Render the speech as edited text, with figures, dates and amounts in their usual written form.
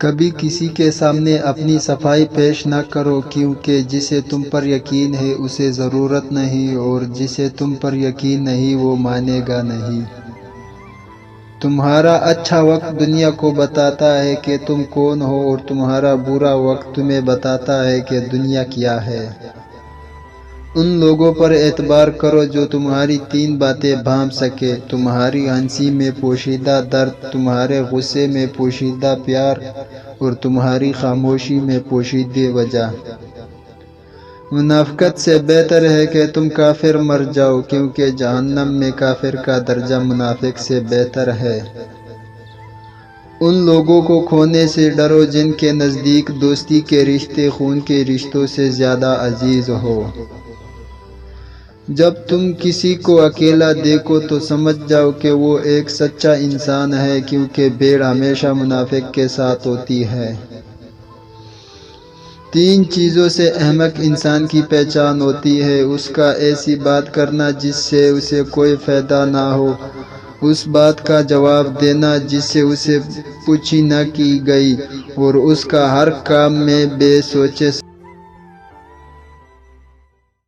کبھی کسی کے سامنے اپنی صفائی پیش نہ کرو، کیونکہ جسے تم پر یقین ہے اسے ضرورت نہیں، اور جسے تم پر یقین نہیں وہ مانے گا نہیں۔ تمہارا اچھا وقت دنیا کو بتاتا ہے کہ تم کون ہو، اور تمہارا برا وقت تمہیں بتاتا ہے کہ دنیا کیا ہے۔ ان لوگوں پر اعتبار کرو جو تمہاری 3 باتیں بھانپ سکے: تمہاری ہنسی میں پوشیدہ درد، تمہارے غصے میں پوشیدہ پیار، اور تمہاری خاموشی میں پوشیدہ وجہ۔ منافقت سے بہتر ہے کہ تم کافر مر جاؤ، کیونکہ جہنم میں کافر کا درجہ منافق سے بہتر ہے۔ ان لوگوں کو کھونے سے ڈرو جن کے نزدیک دوستی کے رشتے خون کے رشتوں سے زیادہ عزیز ہو۔ جب تم کسی کو اکیلا دیکھو تو سمجھ جاؤ کہ وہ ایک سچا انسان ہے، کیونکہ بھیڑ ہمیشہ منافق کے ساتھ ہوتی ہے۔ 3 چیزوں سے احمق انسان کی پہچان ہوتی ہے: اس کا ایسی بات کرنا جس سے اسے کوئی فائدہ نہ ہو، اس بات کا جواب دینا جس سے اسے پوچھی نہ کی گئی، اور اس کا ہر کام میں بے سوچے